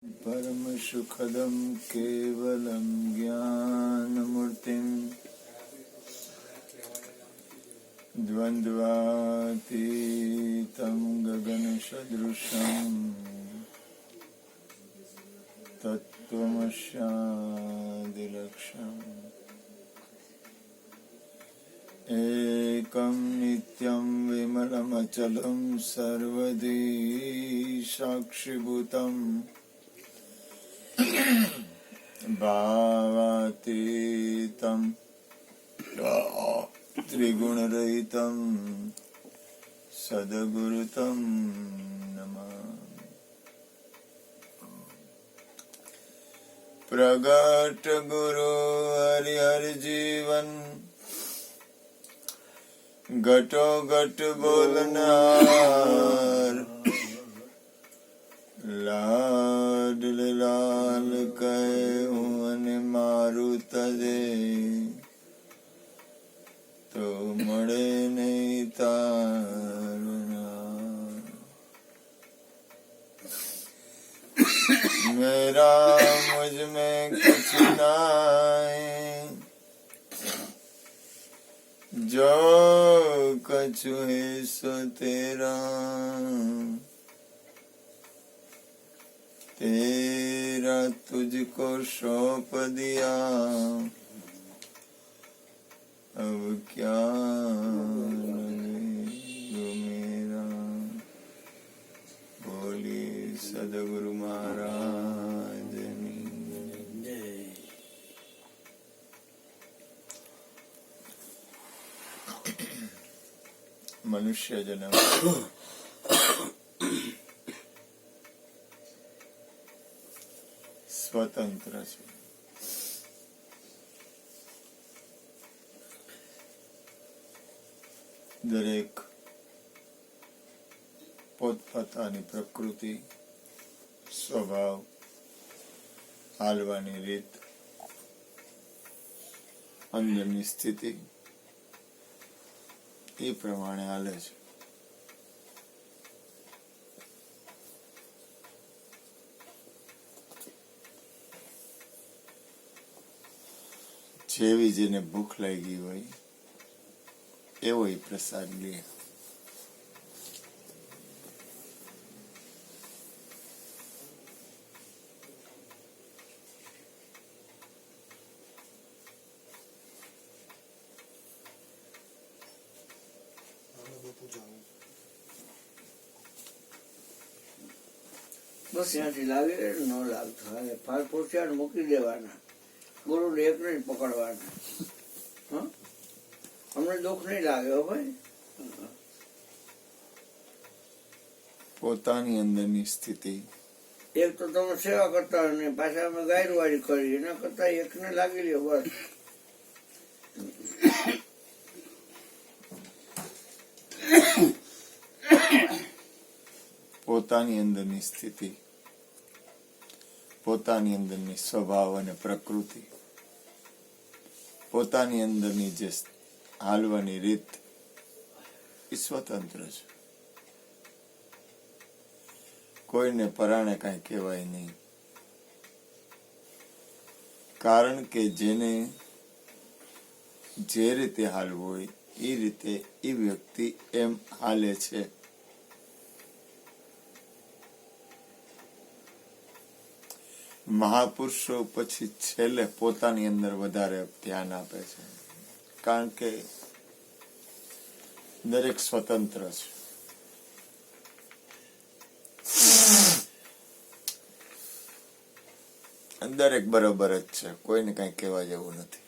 परम सुखदं केवलं ज्ञानमूर्तिं द्वन्द्वातीतं गगनसदृशं तत्त्वमस्यादिलक्ष्यम् एकं नित्यं विमलमचलं सर्वदी साक्षिभूतम् भावातीतं त्रिगुणरहितं सद्गुरुतं नमामि। प्रगट गुरु हरिहर जीवन घटो घट बोलनार લાડ લાલ કહ્યું અને મારું તજે તો મળે નહીં તારના મેરા મુझ में कुछ नाय जो कछु है सो तेरा तेरा तुझको सौंप दिया अब क्या मेरा बोली सदगुरु महाराजની મનુષ્ય જન્મ સ્વતંત્ર છે. દરેક પોતપોતાની પ્રકૃતિ, સ્વભાવ, હાલવાની રીત, અંદરની સ્થિતિ એ પ્રમાણે હાલે છે. જેવી જેને ભૂખ લાગી હોય એવો પ્રસાદ લે. બસ ત્યાંથી લાગે ન લાગતો હવે ફાળ પોસ્યા મૂકી દેવાના. ગુરુ એકને જ પકડવાના. અમને દુઃખ નહીં લાગે હો ભાઈ. પોતાની અંદરની સ્થિતિ એક તો તમે સેવા કરતા હોય ને પાછા અમે ગાયરવાડી કરી એના કરતા એકને લાગી લ્યો બસ. પોતાની અંદરની સ્થિતિ, પોતાની અંદરની સ્વભાવ અને પ્રકૃતિ, પોતાની અંદરની જે હાલવાની રીત એ સ્વતંત્ર છે. કોઈને પરાણે કાંઈ કહેવાય નહીં, કારણ કે જેને જે રીતે હાલવું હોય એ રીતે એ વ્યક્તિ એમ હાલે છે. મહાપુરુષો પછી છેલ્લે પોતાની અંદર વધારે ધ્યાન આપે છે, કારણ કે દરેક સ્વતંત્ર છે. દરેક બરોબર જ છે, કોઈને કઈ કહેવા જેવું નથી.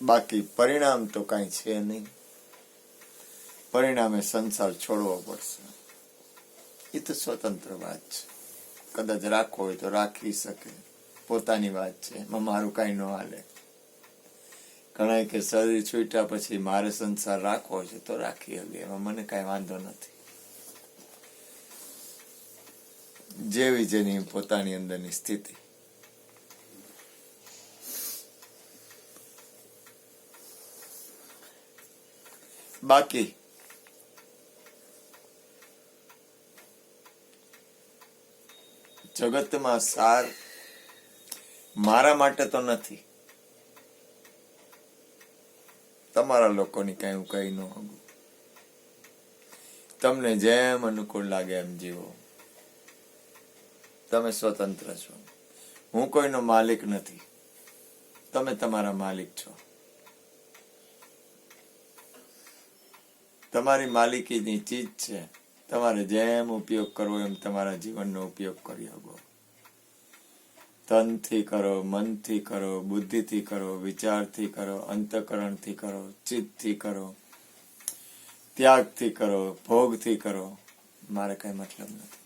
બાકી પરિણામ તો કઈ છે નહીં. પરિણામે સંસાર છોડવો પડશે. એ તો સ્વતંત્ર વાત છે. કદાચ રાખવો હોય તો રાખી શકે, પોતાની વાત છે, એમાં મારું કઈ ન હાલે. ઘણા કે શરીર છૂટ્યા પછી મારે સંસાર રાખવો છે તો રાખી શકે, એમાં મને કઈ વાંધો નથી. જેવી જેની પોતાની અંદરની સ્થિતિ. બાકી જગતમાં સાર મારા માટે તો નથી, તમારા લોકોની કઈ હું કઈ ન હગું. તમને જેમ અનુકૂળ લાગે એમ જીવો. તમે સ્વતંત્ર છો. હું કોઈનો માલિક નથી, તમે તમારા માલિક છો. તમારી માલિકીની ચીજ છે. તમારે જેમ ઉપયોગ કરવો એમ તમારા જીવનનો ઉપયોગ કરી શકો. તનથી કરો, મનથી કરો, બુદ્ધિથી કરો, વિચારથી કરો, અંતઃકરણથી કરો, ચિત્તથી કરો, ત્યાગથી કરો, ભોગથી કરો. મારે કઈ મતલબ નથી.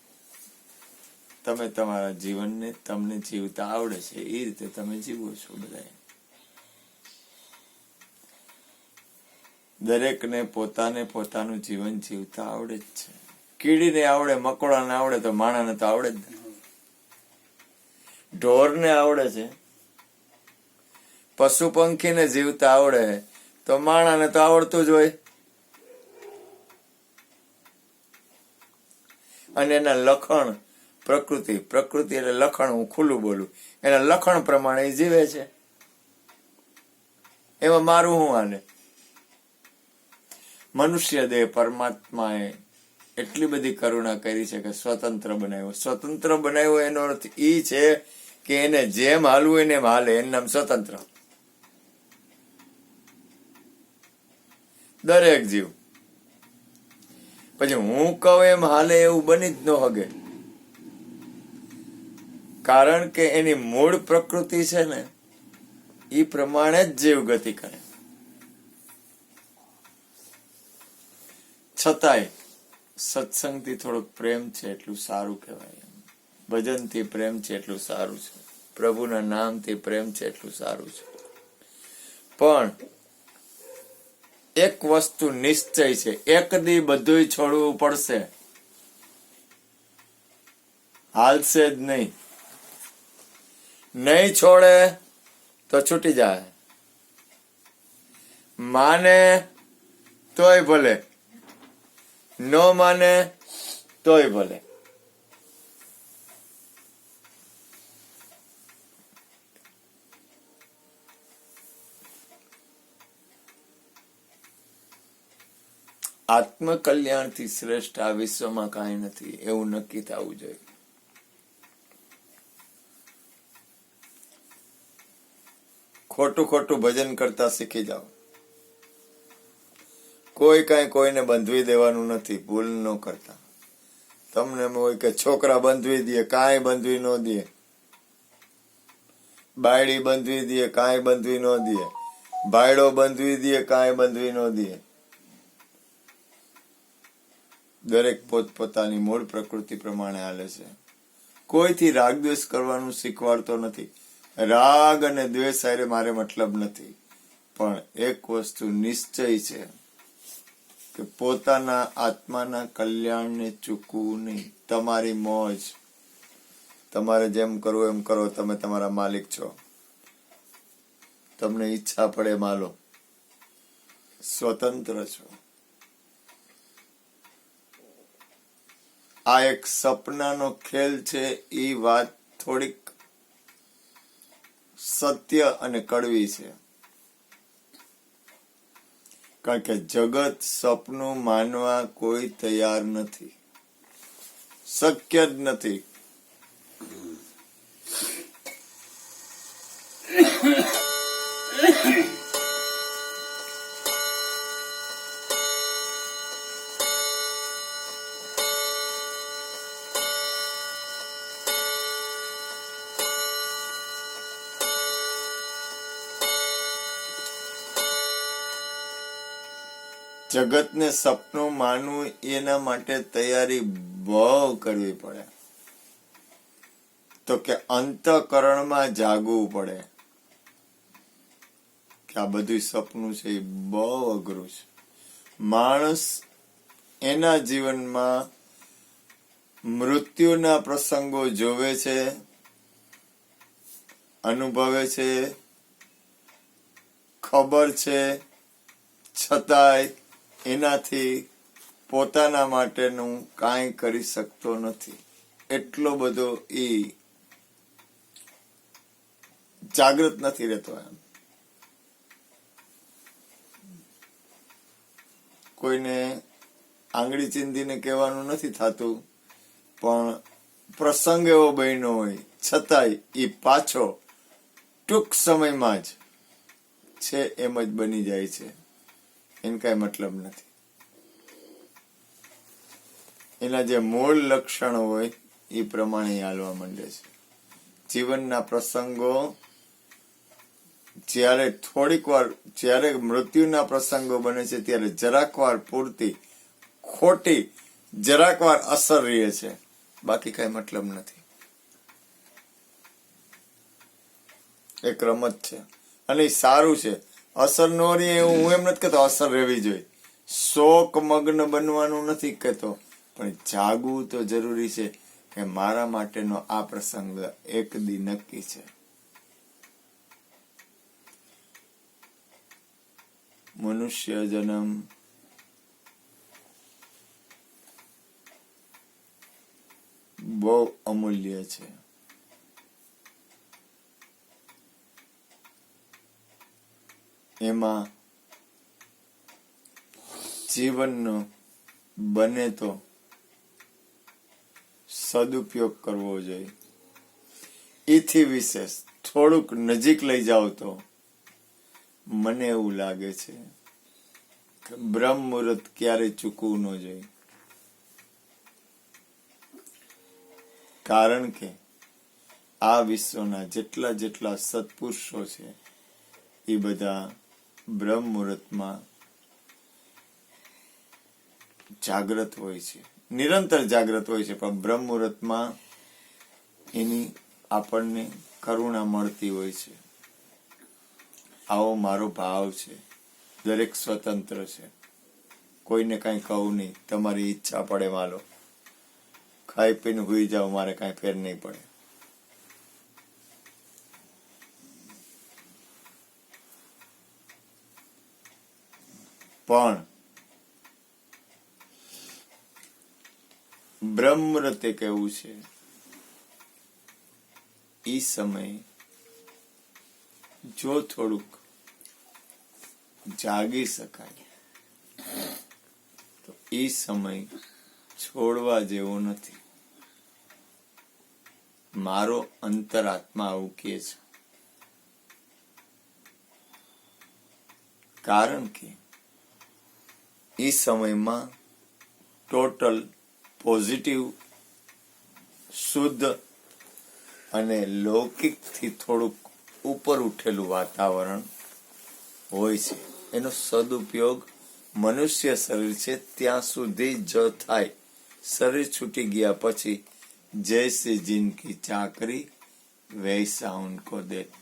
તમે તમારા જીવનને તમને જીવતા આવડે છે એ રીતે તમે જીવો છો. બધા દરેકને પોતાને પોતાનું જીવન જીવતા આવડે જ છે. કીડીને આવડે, મકોડાને આવડે, તો માણાને તો આવડે જ ને. ઢોરને આવડે છે, પશુ પંખીને જીવતા આવડે, તો માણાને તો આવડતું જ હોય. અને એના લખણ પ્રકૃતિ એટલે લખણ, હું ખુલ્લું બોલું, એના લખણ પ્રમાણે એ જીવે છે. એમાં મારું શું હાલે? મનુષ્ય દેહ પરમાત્માએ એટલી બધી કરુણા કરી છે કે સ્વતંત્ર બનાવ્યો. સ્વતંત્ર બનાવ્યો એનો અર્થ એ છે કે એને જેમ હાલવું એને એમ હાલે. એનું નામ સ્વતંત્ર. દરેક જીવ પછી હું કહું એમ હાલે એવું બની જ ન હગે. કારણ કે એની મૂળ પ્રકૃતિ છે ને એ પ્રમાણે જ જીવ ગતિ કરે. છતાંય સત્સંગથી થોડોક પ્રેમ છે એટલું સારું કહેવાય. ભજનથી પ્રેમ છે એટલું સારું છે. પ્રભુના નામથી પ્રેમ છે એટલું સારું છે. પણ એક વસ્તુ નિશ્ચય છે, એક દી બધું છોડવું પડશે. હાલશે જ નહીં. નહીં છોડે તો છૂટી જાય. માને તોય ભલે, ન માને તોય ભલે. આત્મકલ્યાણથી શ્રેષ્ઠ આ વિશ્વમાં કાંઈ નથી એવું નક્કી થવું જોઈએ. ખોટું ખોટું ભજન કરતા શીખી જાઓ. કોઈ કાંઈ કોઈને બંધવી દેવાનું નથી. ભૂલ ન કરતા. તમને એમ હોય કે છોકરા બંધવી દે, કાંઈ બંધવી ન દે. બાયડી બંધવી દે, કાંઈ બંધવી ન દે. ભાયડો બંધવી દે, કાંઈ બંધવી ન દે. દરેક પોતપોતાની મૂળ પ્રકૃતિ પ્રમાણે હાલે છે. કોઈથી રાગ દ્વેષ કરવાનું શીખવાડતો નથી. રાગ અને દ્વેષ સાથે મારે મતલબ નથી. પણ એક વસ્તુ નિશ્ચય છે કે પોતાના આત્માના કલ્યાણને ચૂકવું નહીં. તમારી મોજ, તમારે જેમ કરવું એમ કરો. તમે તમારા માલિક છો. તમને ઈચ્છા પડે માલો. સ્વતંત્ર છો. આ એક સપનાનો ખેલ છે. એ વાત થોડીક સત્ય અને કડવી છે. કારણ કે જગત સપનું માનવા કોઈ તૈયાર નથી. શક્ય જ નથી. જગતને સપનું માનવું એના માટે તૈયારી બહુ કરવી પડે. તો કે અંતઃકરણમાં જાગવું પડે કે આ બધું સપનું છે. એ બહુ અઘરું છે. માણસ એના જીવનમાં મૃત્યુના પ્રસંગો જોવે છે, અનુભવે છે, ખબર છે, છતાંય એનાથી પોતાના માટેનું કાંઈ કરી શકતો નથી. એટલો બધો એ જાગૃત નથી રહેતો. એમ કોઈને આંગળી ચીંધીને કહેવાનું નથી થતું, પણ પ્રસંગ એવો બન્યો હોય છતાંય એ પાછો ટૂંક સમયમાં જ છે એમ જ બની જાય છે. એને કઈ મતલબ નથી. એના જે મૂળ લક્ષણો હોય એ પ્રમાણે હાલવા માંડે છે. જીવનના પ્રસંગો જ્યારે થોડીક વાર, જ્યારે મૃત્યુના પ્રસંગો બને છે ત્યારે જરાક વાર પૂરતી ખોટી જરાક વાર અસર રહે છે, બાકી કઈ મતલબ નથી. એક રમત છે અને એ સારું છે. અસર નો રહે એવું હું એમ નથી કહેતો, અસર રહેવી જોઈએ. શોક મગ્ન બનવાનું નથી કહેતો, પણ જાગવું તો જરૂરી છે કે મારા માટેનો આ પ્રસંગ એક દી નક્કી છે. મનુષ્ય જન્મ બહુ અમૂલ્ય છે. એમાં જીવનનો બને તો સદુપયોગ કરવો જોઈએ. એથી વિશેષ થોડુંક નજીક લઈ જાઓ તો મને એવું લાગે છે કે બ્રહ્મ મુહૂર્ત ક્યારે ચૂકવું ન જોઈએ. કારણ કે આ વિશ્વના જેટલા જેટલા સત્પુરુષો છે એ બધા બ્રહ્મ મુહૂર્તમાં જાગ્રત હોય છે, નિરંતર જાગ્રત હોય છે, પણ બ્રહ્મ મુહૂર્તમાં એની આપણને કરુણા મળતી હોય છે. આવો મારો ભાવ છે. દરેક સ્વતંત્ર છે, કોઈને કઈ કહું નહીં. તમારી ઈચ્છા પડે માલો, ખાઈ પીને હુઈ જાઓ, મારે કઈ ફેર નહીં પડે. પણ બ્રહ્મ મુહૂર્ત એક એવું છે, ઈ સમય જો થોડુંક જાગી શકાય તો ઈ સમય છોડવા જેવો નથી. મારો અંતરાત્મા આવું કહે છે. કારણ કે ઈ સમયમાં ટોટલ પોઝિટિવ, શુદ્ધ અને લૌકિકથી થોડુંક ઉપર ઉઠેલું વાતાવરણ હોય છે. એનો સદુપયોગ મનુષ્ય શરીર છે ત્યાં સુધી જ થાય. શરીર છૂટી ગયા પછી જૈસે જિનકી ચાકરી વૈસા ઉनको દેત.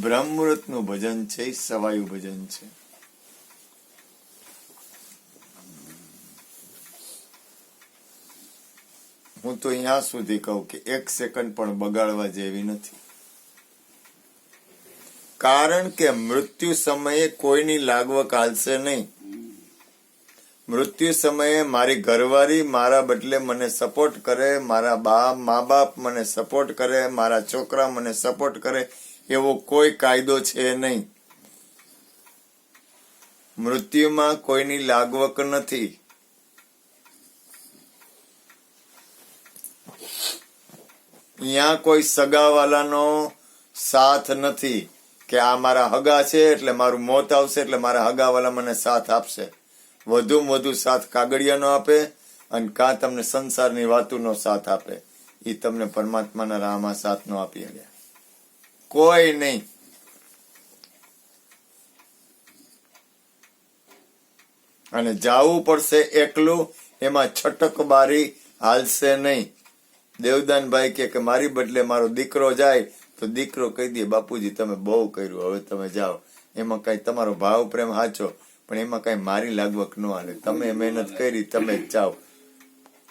બ્રહ્મ મુહૂર્ત નું ભજન છે એ સવાયું ભજન છે. હું તો અહીંયા સુધી કહું કે એક સેકન્ડ પણ બગાડવા જેવી નથી. કારણ કે મૃત્યુ સમયે કોઈની લાગવક હાલશે નહીં. મૃત્યુ સમયે મારી ઘરવાળી મારા બદલે મને સપોર્ટ કરે, મારા મા બાપ મને સપોર્ટ કરે, મારા છોકરા મને સપોર્ટ કરે એવો કોઈ કાયદો છે નહીં. મૃત્યુમાં કોઈની લાગવક નથી. અહીંયા કોઈ સગાવાલાનો સાથ નથી કે આ મારા હગા છે એટલે મારું મોત આવશે એટલે મારા હગાવાલા મને સાથ આપશે. વધુમાં વધુ સાથ કાગળિયાનો આપે અને કાં તમને સંસારની વાતોનો સાથ આપે. એ તમને પરમાત્માના રાહમાં સાથ નો આપી ગયા કોઈ નહીં. અને જાવું પડશે એકલું, એમાં છટકબારી હાલશે નહીં. દેવદાનભાઈ કે મારી બદલે મારો દીકરો જાય તો દીકરો કહી દે બાપુજી તમે બહુ કર્યું, હવે તમે જાઓ. એમાં કઈ તમારો ભાવ પ્રેમ સાચો, પણ એમાં કઈ મારી લાગવક ન હાલે. તમે મહેનત કરી, તમે જ જાઓ.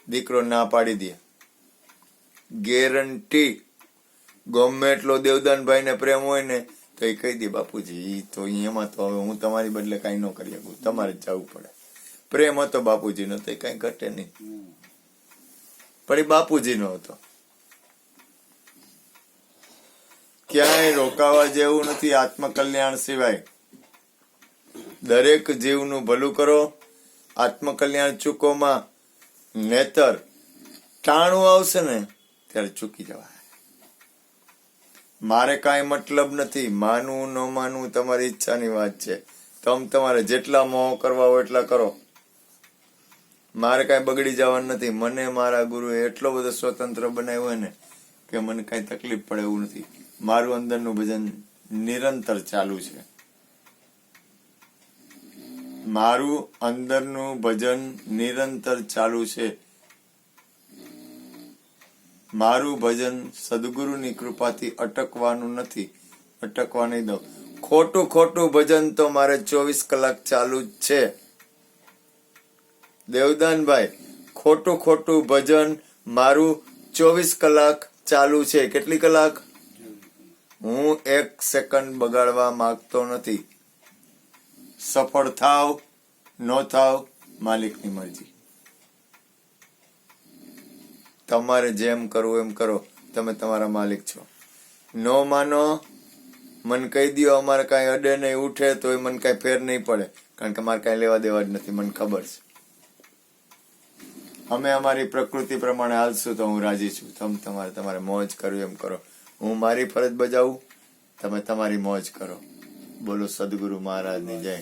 દીકરો ના પાડી દે, ગેરંટી. ગમે એટલો દેવદાનભાઈ ને પ્રેમ હોય ને તો એ કહી દે બાપુજી ઈ તો એમાં તો હવે હું તમારી બદલે કઈ ન કરી શકું, તમારે જ જવું પડે. પ્રેમ હતો બાપુજીનો તો કઈ ઘટે નહીં, પણ એ બાપુજીનો હતો. ક્યાંય રોકાવા જેવું નથી આત્મકલ્યાણ સિવાય. દરેક જીવનું ભલું કરો, આત્મકલ્યાણ ચૂકોમાં, નેતર ટાણું આવશે ને ત્યારે ચૂકી જવાય. મારે કાંઈ મતલબ નથી, માનવું ન માનવું તમારી ઈચ્છાની વાત છે. તમારે જેટલા મોહ કરવા હોય એટલા કરો, મારે કાંઈ બગડી જવાનું નથી. મને મારા ગુરુએ એટલો બધો સ્વતંત્ર બનાવ્યો હોય ને કે મને કાંઈ તકલીફ પડે એવું નથી. મારું અંદરનું ભજન નિરંતર ચાલુ છે. મારું અંદરનું ભજન નિરંતર ચાલુ છે. મારું ભજન સદગુરુની કૃપાથી અટકવાનું નથી, અટકવા નહીં દઉં. ખોટું ભજન તો મારે 24 કલાક ચાલુ જ છે. દેવદાનભાઈ, ખોટું ભજન મારું 24 કલાક ચાલુ છે. કેટલી કલાક? હું 1 સેકન્ડ બગાડવા માંગતો નથી. સફળ થાવ ન થાવ માલિકની મરજી. તમારે જેમ કરવું એમ કરો, તમે તમારા માલિક છો. ન માનો, મને કહી દો અમારે કાંઈ અડે નહીં ઉઠે તો એ મને કાંઈ ફેર નહીં પડે, કારણ કે મારે કાંઈ લેવા દેવા જ નથી, મને ખબર છે. અમે અમારી પ્રકૃતિ પ્રમાણે હાલશું તો હું રાજી છું. તમારે મોજ કરવી એમ કરો, હું મારી ફરજ બજાવું, તમે તમારી મોજ કરો. બોલો સદગુરુ મહારાજની જય.